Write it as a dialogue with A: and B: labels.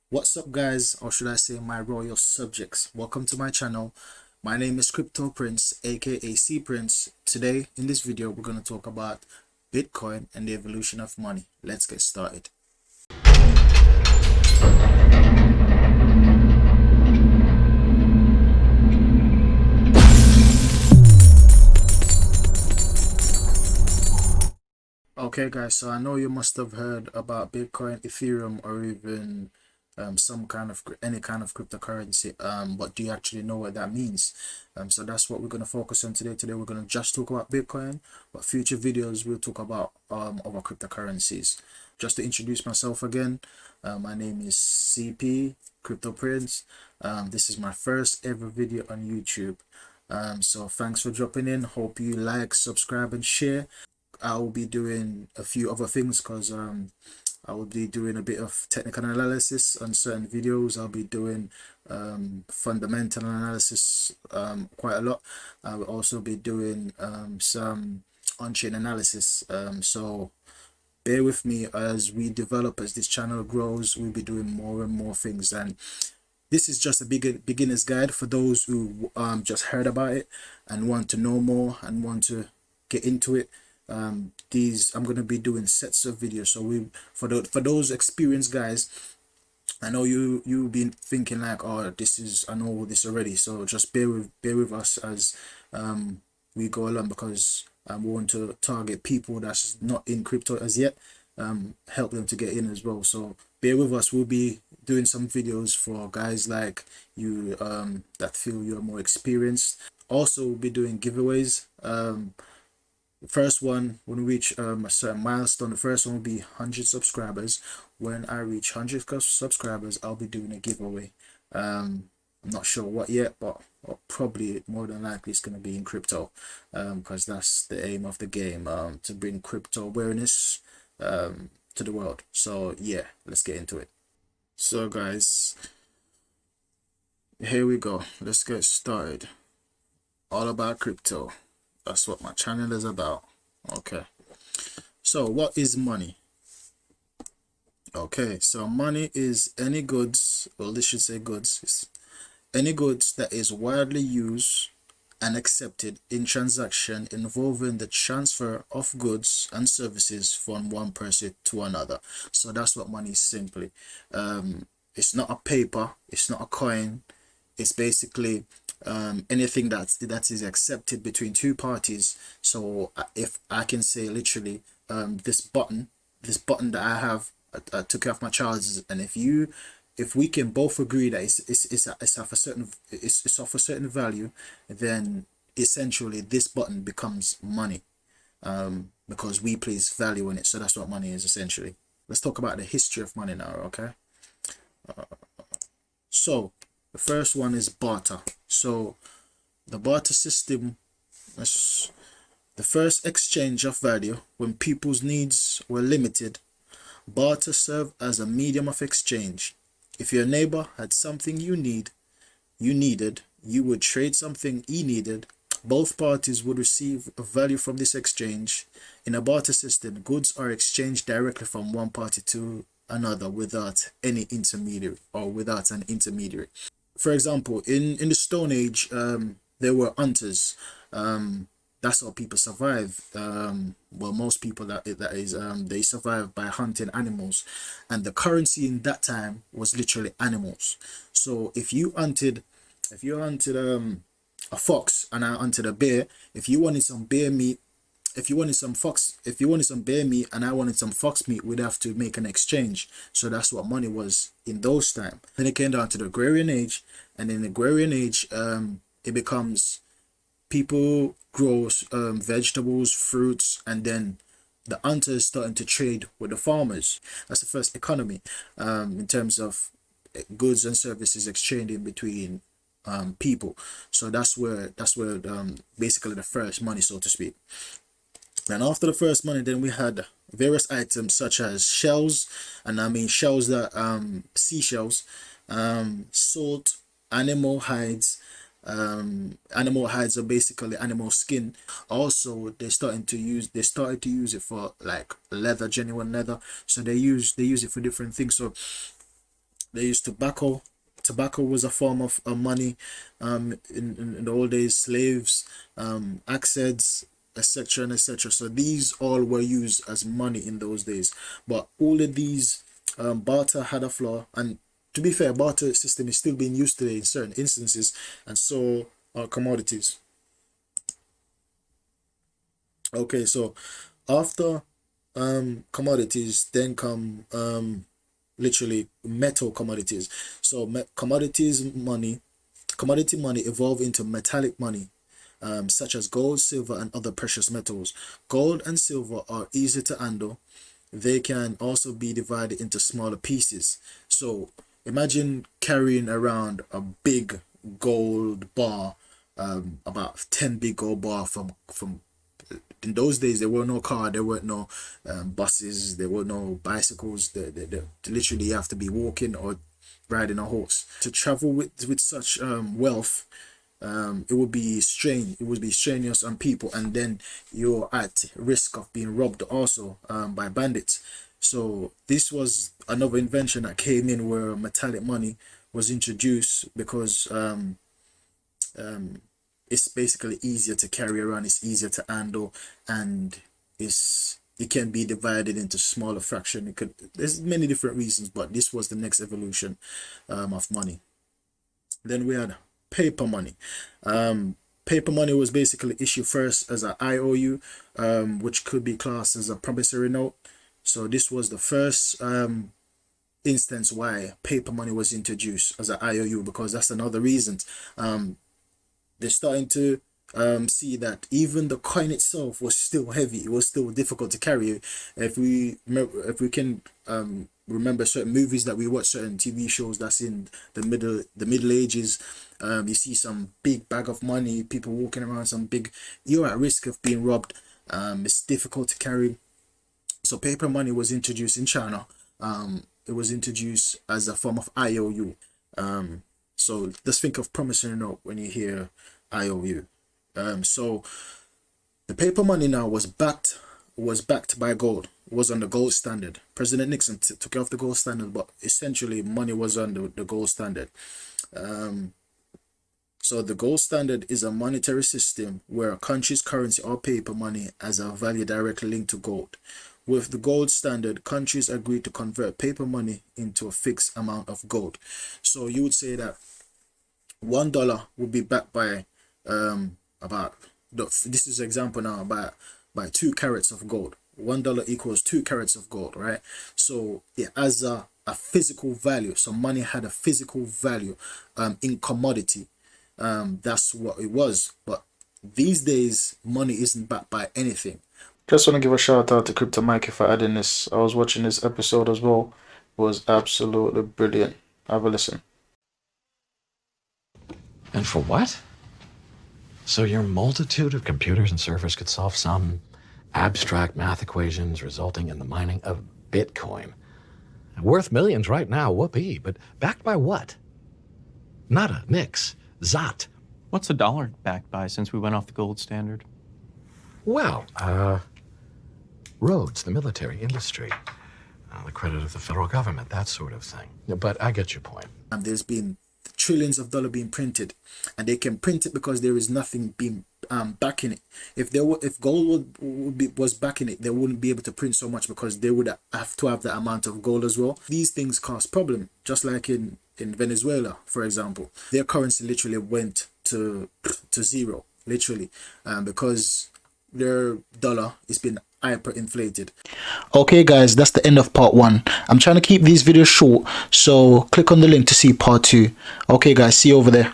A: What's up, guys, or should I say my royal subjects? Welcome to my channel. My name is Cryptoprince, aka C Prince. Today in this video we're going to talk about Bitcoin and the evolution of money. Let's get started. Okay, guys, so I know you must have heard about Bitcoin, Ethereum, or even some kind of any kind of cryptocurrency. But do you actually know what that means? So that's what we're going to focus on today. Today we're going to just talk about Bitcoin, but future videos we'll talk about other cryptocurrencies. Just to introduce myself again, my name is CP Cryptoprince. This is my first ever video on YouTube. So thanks for dropping in. Hope you like, subscribe, and share. I will be doing a few other things because I will be doing a bit of technical analysis on certain videos. I'll be doing fundamental analysis quite a lot. I will also be doing some on-chain analysis. So bear with me as we develop, as this channel grows. We'll be doing more and more things, and this is just a beginner's guide for those who just heard about it and want to know more and want to get into it. These I'm going to be doing sets of videos, so we for those experienced guys. I know you've been thinking like, oh, this is, I know this already, so just bear with us as we go along, because we want to target people that's not in crypto as yet, help them to get in as well. So bear with us. We'll be doing some videos for guys like you that feel you're more experienced. Also, we'll be doing giveaways. The first one, when we reach a certain milestone, the first one will be 100 subscribers. When I reach 100 subscribers, I'll be doing a giveaway. I'm not sure what yet, but probably more than likely it's going to be in crypto, because that's the aim of the game, to bring crypto awareness to the world. So yeah, let's get into it. So guys, here we go. Let's get started. All about crypto. That's what my channel is about. Okay, so what is money? Okay, so money is any goods, well, this should say goods. It's any goods that is widely used and accepted in transaction involving the transfer of goods and services from one person to another. So that's what money is simply. It's not a paper, it's not a coin. It's basically anything that is accepted between two parties. So if I can say literally, this button that I have, I took it off my charges, and if we can both agree that it's of a certain, it's of a certain value, then essentially this button becomes money, because we place value in it. So that's what money is essentially. Let's talk about the history of money now. Okay, so the first one is barter. So the barter system is the first exchange of value when people's needs were limited. Barter served as a medium of exchange. If your neighbor had something you needed, you would trade something he needed. Both parties would receive a value from this exchange. In a barter system, goods are exchanged directly from one party to another without any intermediary, or without an intermediary. For example, in the Stone Age, there were hunters. That's how people survive. Well, most people, that is, they survive by hunting animals, and the currency in that time was literally animals. So if you hunted a fox and I hunted a bear, if you wanted some bear meat, if you wanted some bear meat and I wanted some fox meat, we'd have to make an exchange. So that's what money was in those times. Then it came down to the agrarian age, and in the agrarian age, it becomes people grow vegetables, fruits, and then the hunters starting to trade with the farmers. That's the first economy, in terms of goods and services exchanged in between people. So that's where basically the first money, so to speak. And after the first money, then we had various items such as shells, and I mean shells that seashells, salt, animal hides. Animal hides are basically animal skin. Also, they started to use it for like leather, genuine leather. So they use it for different things. So They used tobacco. Tobacco was a form of money in the old days. Slaves, acceds, etc. and etc. So these all were used as money in those days. But all of these, barter had a flaw, and to be fair, barter system is still being used today in certain instances, and so are commodities. Okay, so after commodities, then come literally metal commodities. So commodity money evolve into metallic money, such as gold, silver, and other precious metals. Gold and silver are easy to handle. They can also be divided into smaller pieces. So imagine carrying around a big gold bar, about 10 big gold bar from in those days. There were no car, there were no buses, there were no bicycles. They literally you have to be walking or riding a horse to travel with such wealth. It would be strenuous on people, and then you're at risk of being robbed also by bandits. So this was another invention that came in, where metallic money was introduced, because it's basically easier to carry around, it's easier to handle, and it can be divided into smaller fraction. There's many different reasons, but this was the next evolution of money. Then we had paper money. Paper money was basically issued first as an IOU, which could be classed as a promissory note. So this was the first instance why paper money was introduced as an IOU, because that's another reason. They're starting to see that even the coin itself was still heavy. It was still difficult to carry. If we can remember certain movies that we watch, certain TV shows that's in the Middle Ages, you see some big bag of money, people walking around, you're at risk of being robbed. It's difficult to carry. So paper money was introduced in China. It was introduced as a form of IOU. So just think of promissory note when you hear IOU. So the paper money now was backed by gold. It was on the gold standard. President Nixon took off the gold standard, but essentially money was on the gold standard. So the gold standard is a monetary system where a country's currency or paper money has a value directly linked to gold. With the gold standard, countries agreed to convert paper money into a fixed amount of gold. So you would say that $1 would be backed by this is example now, by 2 carats of gold. $1 equals 2 carats of gold, right? So it has a physical value. So money had a physical value in commodity. That's what it was. But these days, money isn't backed by anything. Just want to give a shout out to Crypto Mikey for adding this. I was watching this episode as well. It was absolutely brilliant. Have a listen.
B: And for what? So your multitude of computers and servers could solve some abstract math equations resulting in the mining of Bitcoin. Worth millions right now, whoopee, but backed by what? Nada, nix, zot.
C: What's the dollar backed by since we went off the gold standard?
B: Well, roads, the military industry, the credit of the federal government, that sort of thing. But I get your point.
A: And there's been trillions of dollars being printed, and they can print it because there is nothing being backing it. If gold was backing it, they wouldn't be able to print so much, because they would have to have that amount of gold as well. These things cause problem, just like in Venezuela, for example. Their currency literally went to zero, literally, because their dollar has been hyperinflated. Okay guys, that's the end of part 1. I'm trying to keep these videos short, so click on the link to see part 2. Okay guys, see you over there.